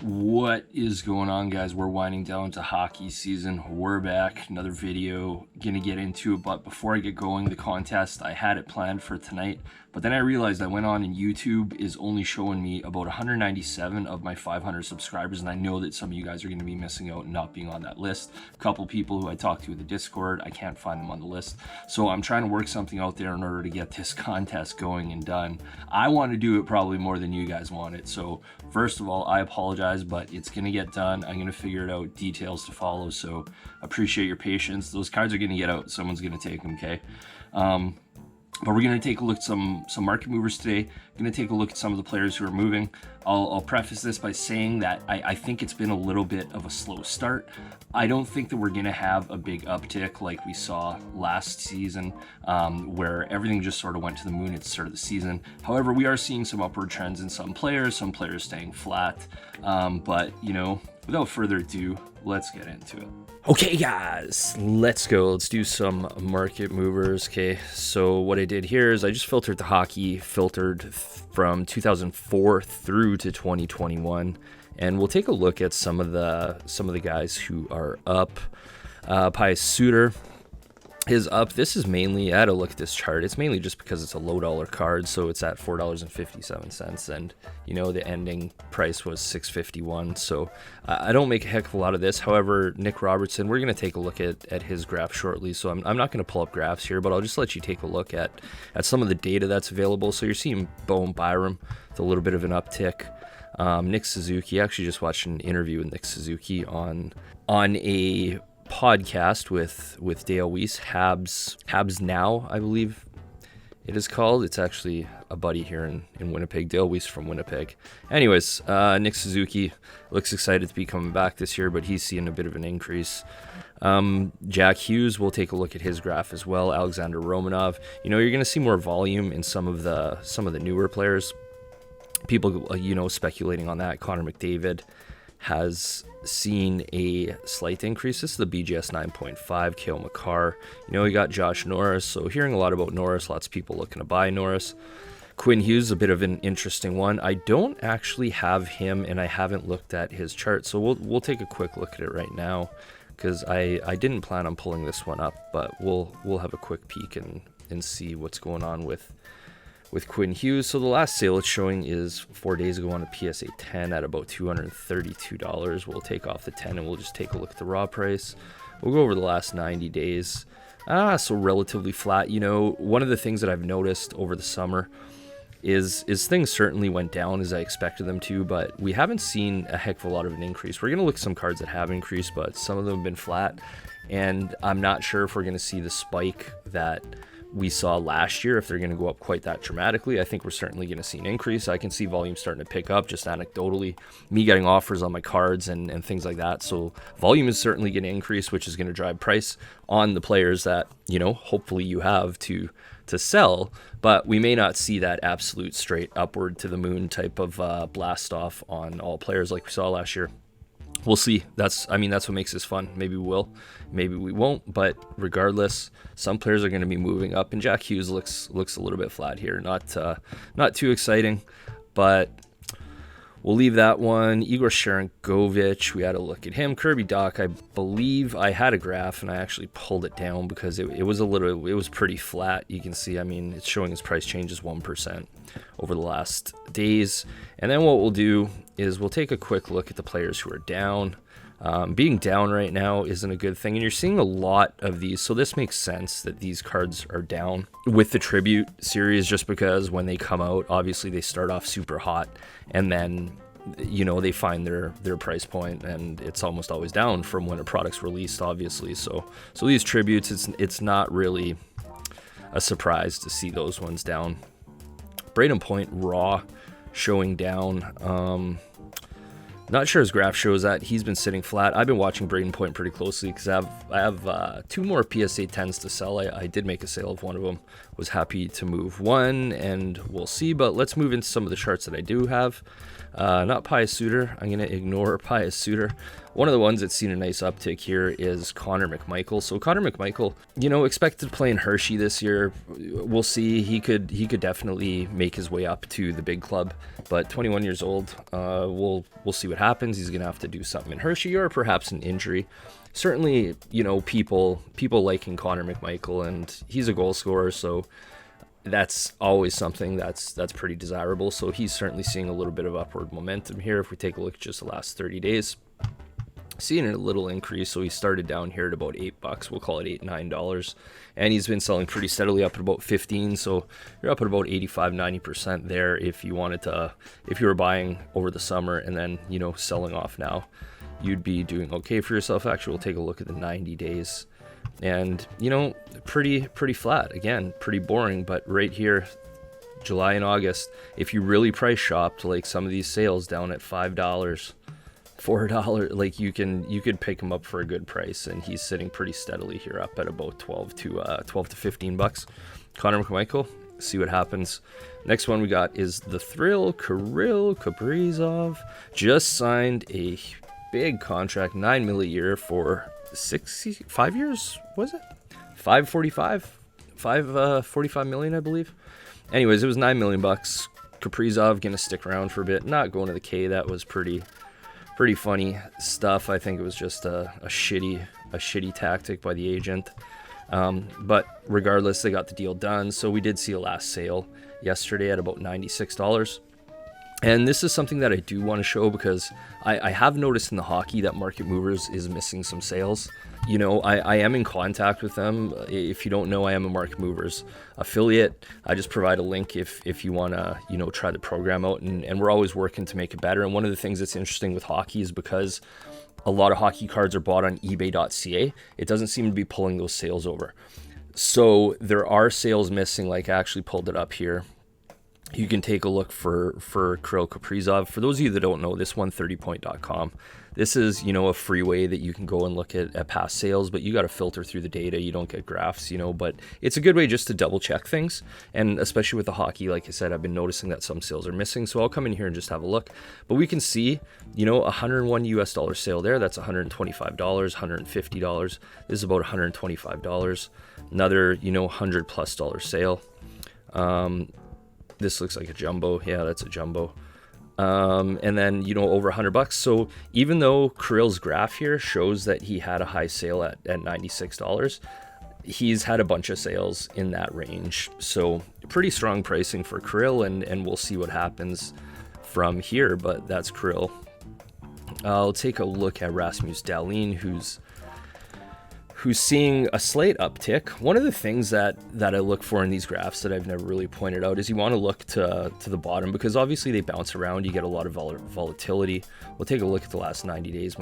What is going on, guys? We're winding down to hockey season. We're back. Another video. Gonna get into it, but before I get going, the contest, I had it planned for tonight, but then I realized I went on and YouTube is only showing me about 197 of my 500 subscribers, and I know that some of you guys are going to be missing out and not being on that list. A couple people who I talked to in the Discord, I can't find them on the list. So I'm trying to work something out there in order to get this contest going and done. I want to do it probably more than you guys want it. So first of all, I apologize, but it's going to get done. I'm going to figure it out, details to follow. So appreciate your patience. Those cards are going to get out. Someone's going to take them, okay? But we're going to take a look at some market movers today. Going to take a look at some of the players who are moving. I'll preface this by saying that I think it's been a little bit of a slow start. I don't think that we're going to have a big uptick like we saw last season, where everything just sort of went to the moon at the start of the season. However, we are seeing some upward trends in some players staying flat. But, you know, without further ado, let's get into it. Okay, guys, let's go. Let's do some market movers. Okay, so what I did here is I just filtered the hockey, filtered from 2004 through to 2021, and we'll take a look at some of the guys who are up. Pius Suter is up. This is mainly, I had to look at this chart. It's mainly just because it's a low dollar card, so it's at $4.57, and you know the ending price was $6.51. So I don't make a heck of a lot of this. However, Nick Robertson, we're going to take a look at his graph shortly. So I'm not going to pull up graphs here, but I'll just let you take a look at some of the data that's available. So you're seeing Byram with a little bit of an uptick. Nick Suzuki, I actually just watched an interview with Nick Suzuki on a podcast with Dale Weiss, Habs Now, I believe it is called. It's actually a buddy here in Winnipeg, Dale Weiss from Winnipeg. Anyways, Nick Suzuki looks excited to be coming back this year, but he's seeing a bit of an increase. Jack Hughes, we'll take a look at his graph as well. Alexander Romanov, you know, you're going to see more volume in some of the newer players. People, you know, speculating on that. Connor McDavid has seen a slight increase. This is the BGS 9.5. Cale Makar, you know, we got Josh Norris, so hearing a lot about Norris, lots of people looking to buy Norris. Quinn Hughes, a bit of an interesting one. I don't actually have him, and I haven't looked at his chart, so we'll take a quick look at it right now, because I didn't plan on pulling this one up, but we'll have a quick peek and see what's going on with Quinn Hughes. So the last sale it's showing is 4 days ago on a PSA 10 at about $232. We'll take off the 10 and we'll just take a look at the raw price. We'll go over the last 90 days. So relatively flat. You know, one of the things that I've noticed over the summer is things certainly went down as I expected them to, but we haven't seen a heck of a lot of an increase. We're going to look at some cards that have increased, but some of them have been flat, and I'm not sure if we're going to see the spike that we saw last year, if they're going to go up quite that dramatically. I think we're certainly going to see an increase. I can see volume starting to pick up just anecdotally, me getting offers on my cards and things like that. So volume is certainly going to increase, which is going to drive price on the players that, you know, hopefully you have to sell, but we may not see that absolute straight upward to the moon type of blast off on all players like we saw last year. We'll see. That's what makes this fun. Maybe we will, maybe we won't, but regardless, some players are going to be moving up, and Jack Hughes looks a little bit flat here. Not too exciting, but we'll leave that one. Igor Sharangovich, we had a look at him. Kirby Dach, I believe I had a graph and I actually pulled it down because it was pretty flat. You can see, I mean, it's showing his price changes 1% over the last days. And then what we'll do is we'll take a quick look at the players who are down. Being down right now isn't a good thing, and you're seeing a lot of these, so this makes sense that these cards are down with the Tribute series, just because when they come out, obviously they start off super hot, and then, you know, they find their price point, and it's almost always down from when a product's released, obviously. So these Tributes, it's not really a surprise to see those ones down. Braden Point raw showing down. Not sure his graph shows that. He's been sitting flat. I've been watching Braden Point pretty closely because I have 2 more PSA 10s to sell. I did make a sale of one of them. Was happy to move one, and we'll see. But let's move into some of the charts that I do have. Not Pius Suter. I'm going to ignore Pius Suter. One of the ones that's seen a nice uptick here is Connor McMichael. So Connor McMichael, expected to play in Hershey this year. We'll see. He could definitely make his way up to the big club. But 21 years old, we'll see what happens. He's going to have to do something in Hershey or perhaps an injury. Certainly, people liking Connor McMichael, and he's a goal scorer, so that's always something that's pretty desirable. So he's certainly seeing a little bit of upward momentum here. If we take a look at just the last 30 days, seeing a little increase. So he started down here at about $8. We'll call it $8-9, and he's been selling pretty steadily up at about 15. So you're up at about 85-90% there. If you were buying over the summer and then selling off now, you'd be doing okay for yourself. Actually, we'll take a look at the 90 days. And, pretty flat. Again, pretty boring. But right here, July and August, if you really price shopped, like some of these sales down at $5, $4, like you could pick him up for a good price. And he's sitting pretty steadily here up at about 12 to $15. Connor McMichael, see what happens. Next one we got is the thrill. Kirill Kaprizov just signed a big contract, $9 million a year for 5 years, was it? 45 million, I believe. Anyways, it was $9 million. Kaprizov gonna stick around for a bit, not going to the K. That was pretty funny stuff. I think it was just a shitty tactic by the agent. But regardless, they got the deal done. So we did see a last sale yesterday at about $96. And this is something that I do want to show because I have noticed in the hockey that Market Movers is missing some sales. I am in contact with them. If you don't know, I am a Market Movers affiliate. I just provide a link if you want to, try the program out. And we're always working to make it better. And one of the things that's interesting with hockey is because a lot of hockey cards are bought on ebay.ca, it doesn't seem to be pulling those sales over. So there are sales missing. Like I actually pulled it up here. You can take a look for Kirill Kaprizov. For those of you that don't know, this 130point.com, this is, a free way that you can go and look at past sales, but you got to filter through the data. You don't get graphs, but it's a good way just to double check things. And especially with the hockey, like I said, I've been noticing that some sales are missing. So I'll come in here and just have a look. But we can see, $101 sale there. That's $125, $150. This is about $125. Another, $100+ sale. This looks like a jumbo. Yeah, that's a jumbo. And then, over $100. So even though Kirill's graph here shows that he had a high sale at $96, he's had a bunch of sales in that range. So pretty strong pricing for Kirill, and we'll see what happens from here. But that's Kirill. I'll take a look at Rasmus Dahlin, who's seeing a slight uptick. One of the things that I look for in these graphs that I've never really pointed out is you want to look to the bottom, because obviously they bounce around. You get a lot of volatility. We'll take a look at the last 90 days.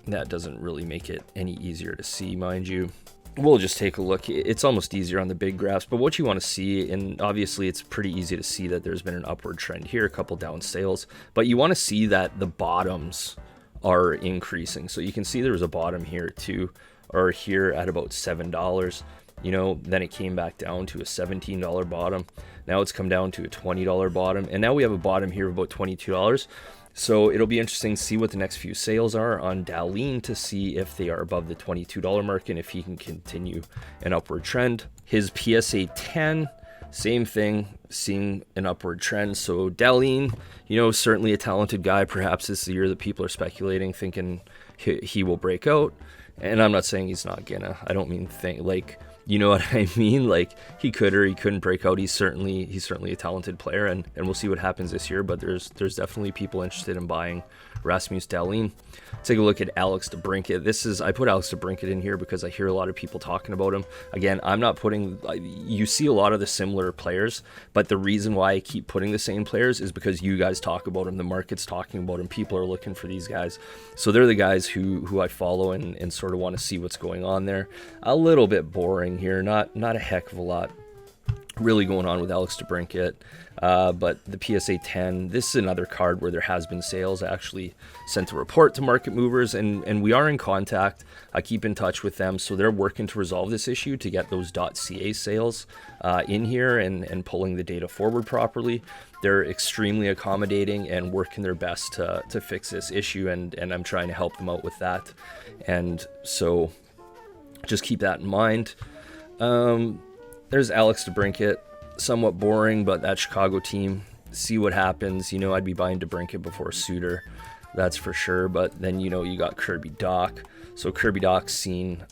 That doesn't really make it any easier to see, mind you. We'll just take a look. It's almost easier on the big graphs, but what you want to see, and obviously it's pretty easy to see that there's been an upward trend here, a couple down sales, but you want to see that the bottoms are increasing. So you can see there was a bottom here too, or here at about $7, then it came back down to a $17 bottom. Now it's come down to a $20 bottom, and now we have a bottom here of about $22. So it'll be interesting to see what the next few sales are on Dahlin to see if they are above the $22 mark and if he can continue an upward trend. His PSA 10, same thing, seeing an upward trend. So Dahlin, certainly a talented guy. Perhaps this is the year that people are speculating, thinking he will break out. And I'm not saying he's not gonna. I don't mean you know what I mean? Like he could or he couldn't break out. He's certainly a talented player, and we'll see what happens this year. But there's definitely people interested in buying Rasmus Dahlin. Take a look at Alex DeBrincat. I put Alex DeBrincat in here because I hear a lot of people talking about him. Again, I'm not putting. You see a lot of the similar players, but the reason why I keep putting the same players is because you guys talk about him. The market's talking about him. People are looking for these guys, so they're the guys who I follow and sort of want to see what's going on there. A little bit boring here, not a heck of a lot. really going on with Alex DeBrincat. But the PSA 10, this is another card where there has been sales. I actually sent a report to Market Movers, and we are in contact. I keep in touch with them, so they're working to resolve this issue to get those .ca sales in here and pulling the data forward properly. They're extremely accommodating and working their best to fix this issue, and I'm trying to help them out with that. And so just keep that in mind. There's Alex DeBrincat, somewhat boring, but that Chicago team, see what happens. I'd be buying DeBrincat before Suter, that's for sure. But then, you got Kirby Dach. So Kirby Dach's seen,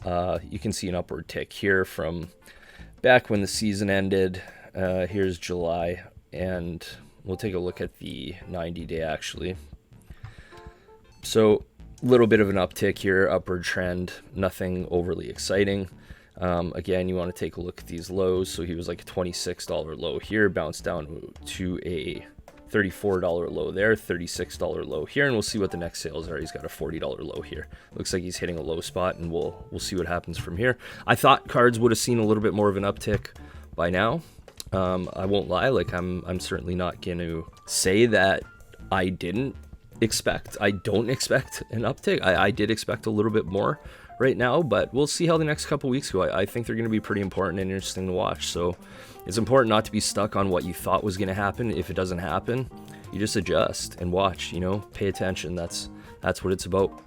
you can see an upward tick here from back when the season ended. Here's July, and we'll take a look at the 90-day actually. So a little bit of an uptick here, upward trend, nothing overly exciting. Again, you want to take a look at these lows. So he was like a $26 low here, bounced down to a $34 low there, $36 low here, and we'll see what the next sales are. He's got a $40 low here. Looks like he's hitting a low spot, and we'll see what happens from here. I thought cards would have seen a little bit more of an uptick by now. I won't lie, like I'm certainly not going to say that I don't expect an uptick. I did expect a little bit more right now, but we'll see how the next couple weeks go. I think they're going to be pretty important and interesting to watch. So it's important not to be stuck on what you thought was going to happen. If it doesn't happen, you just adjust and watch, pay attention. That's what it's about.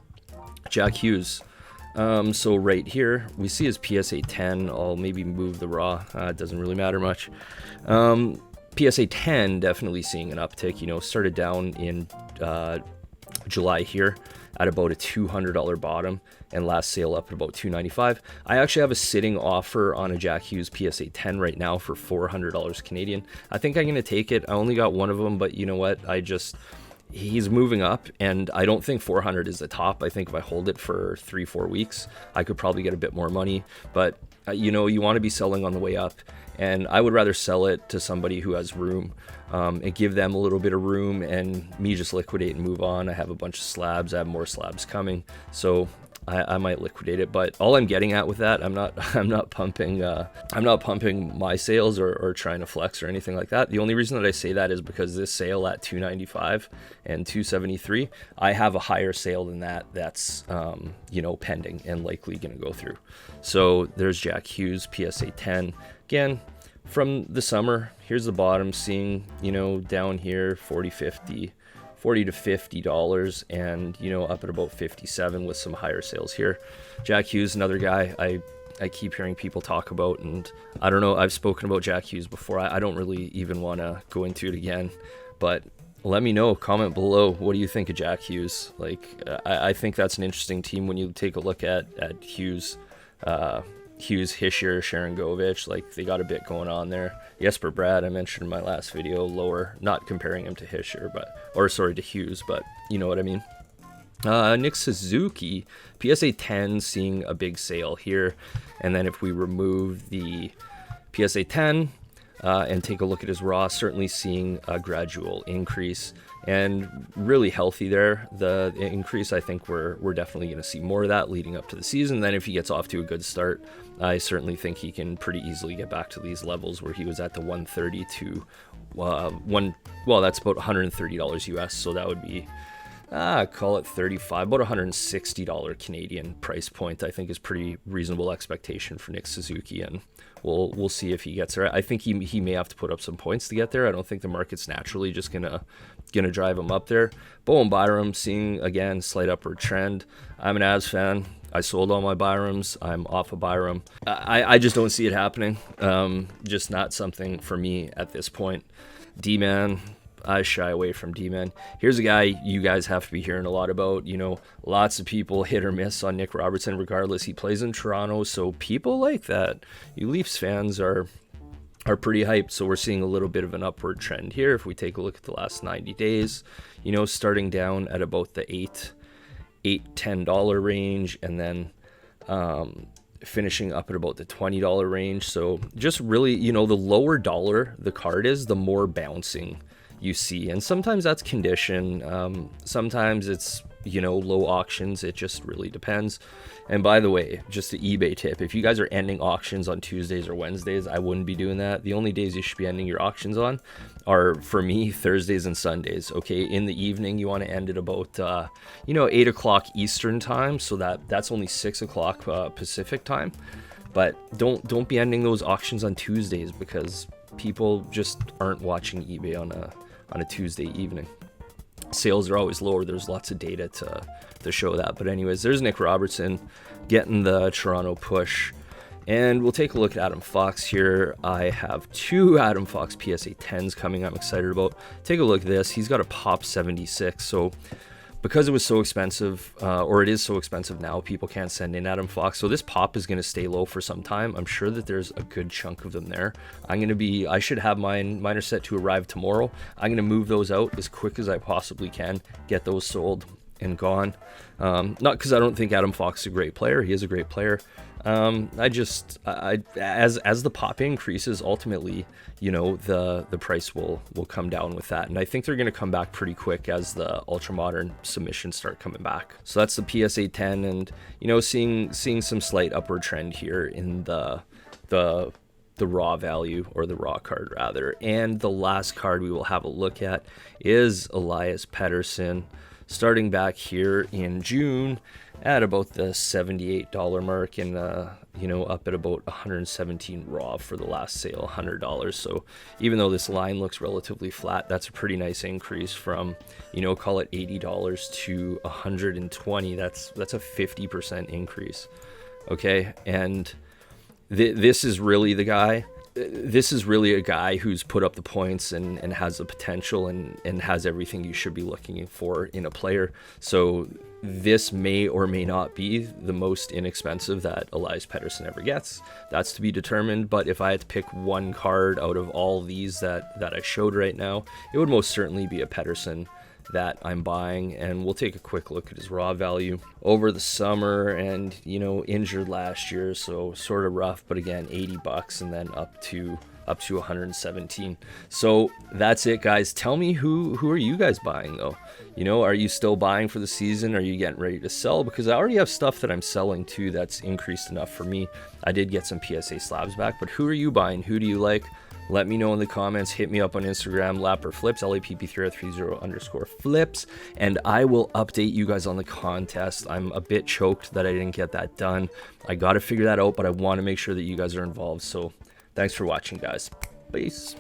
Jack Hughes. So right here, we see his PSA 10. I'll maybe move the raw. It doesn't really matter much. PSA 10 definitely seeing an uptick, started down in July here at about a $200 bottom, and last sale up at about $295. I actually have a sitting offer on a Jack Hughes PSA 10 right now for $400 Canadian. I think I'm going to take it. I only got one of them, but you know what? He's moving up, and I don't think 400 is the top. I think if I hold it for 3-4 weeks, I could probably get a bit more money, but you want to be selling on the way up, and I would rather sell it to somebody who has room and give them a little bit of room, and me just liquidate and move on. I have a bunch of slabs. I have more slabs coming, so I might liquidate it. But all I'm getting at with that, I'm not pumping my sales or trying to flex or anything like that. The only reason that I say that is because this sale at $295 and $273, I have a higher sale than that that's pending and likely going to go through. So there's Jack Hughes PSA 10 again from the summer. Here's the bottom, seeing down here $40 to $50, and up at about 57 with some higher sales here. Jack Hughes, another guy I keep hearing people talk about, and I don't know, I've spoken about Jack Hughes before. I don't really even want to go into it again, but let me know, comment below, what do you think of Jack Hughes? I think that's an interesting team when you take a look at Hughes, Hischier, Sharangovich. They got a bit going on there. Jesper Brad, I mentioned in my last video, lower, not comparing him to Hischier, to Hughes, but you know what I mean. Nick Suzuki, PSA 10, seeing a big sale here. And then if we remove the PSA 10 and take a look at his raw, certainly seeing a gradual increase and really healthy there. The increase, I think we're definitely going to see more of that leading up to the season. Then if he gets off to a good start, I certainly think he can pretty easily get back to these levels where he was at the 130 to that's about $130 US. So that would be call it 35, about $160 Canadian price point. I think is pretty reasonable expectation for Nick Suzuki, and we'll see if he gets there. I think he may have to put up some points to get there. I don't think the market's naturally just gonna drive him up there. Byram, seeing again slight upward trend. I'm an Avs fan. I sold all my Byrams. I'm off of Byram. I just don't see it happening. Just not something for me at this point. D-man, I shy away from D-man. Here's a guy you guys have to be hearing a lot about. Lots of people hit or miss on Nick Robertson regardless. He plays in Toronto, so people like that. You Leafs fans are pretty hyped, so we're seeing a little bit of an upward trend here. If we take a look at the last 90 days, starting down at about the $8-10 range, and then finishing up at about the $20 range. So just really, the lower dollar the card is, the more bouncing you see. And sometimes that's condition. Sometimes it's low auctions. It just really depends. And by the way, just an eBay tip, if you guys are ending auctions on Tuesdays or Wednesdays, I wouldn't be doing that. The only days you should be ending your auctions on are, for me, Thursdays and Sundays. Okay, in the evening you want to end at about 8 o'clock Eastern time, so that's only 6 o'clock Pacific time. But don't be ending those auctions on Tuesdays, because people just aren't watching eBay on a Tuesday evening. Sales are always lower. There's lots of data to show that. But anyways, there's Nick Robertson getting the Toronto push. And we'll take a look at Adam Fox here. I have 2 Adam Fox PSA 10s coming I'm excited about. Take a look at this. He's got a pop 76. So because it was so expensive, or it is so expensive now, people can't send in Adam Fox. So this pop is going to stay low for some time. I'm sure that there's a good chunk of them there. I should have mine are set to arrive tomorrow. I'm going to move those out as quick as I possibly can, get those sold and gone. Not because I don't think Adam Fox is a great player. He is a great player. As the pop increases, ultimately, the price will come down with that. And I think they're going to come back pretty quick as the ultra modern submissions start coming back. So that's the PSA 10, and seeing some slight upward trend here in the raw value, or the raw card rather. And the last card we will have a look at is Elias Pettersson, starting back here in June at about the $78 mark, and up at about 117 raw for the last sale, $100. So even though this line looks relatively flat, that's a pretty nice increase from call it $80 to 120. That's a 50% increase. Okay, and this is really the guy. This is really a guy who's put up the points and has the potential and has everything you should be looking for in a player. So this may or may not be the most inexpensive that Elias Pettersson ever gets. That's to be determined. But if I had to pick one card out of all these that I showed right now, it would most certainly be a Pettersson that I'm buying. And we'll take a quick look at his raw value over the summer, and injured last year, so sort of rough, but again, $80, and then up to 117. So that's it, guys. Tell me who are you guys buying though? Are you still buying for the season? Are you getting ready to sell? Because I already have stuff that I'm selling too that's increased enough for me. I did get some PSA slabs back, but who are you buying? Who do you like? Let me know in the comments. Hit me up on Instagram, lapperflips, LAPP3030_flips, and I will update you guys on the contest. I'm a bit choked that I didn't get that done. I got to figure that out, but I want to make sure that you guys are involved. So thanks for watching, guys. Peace.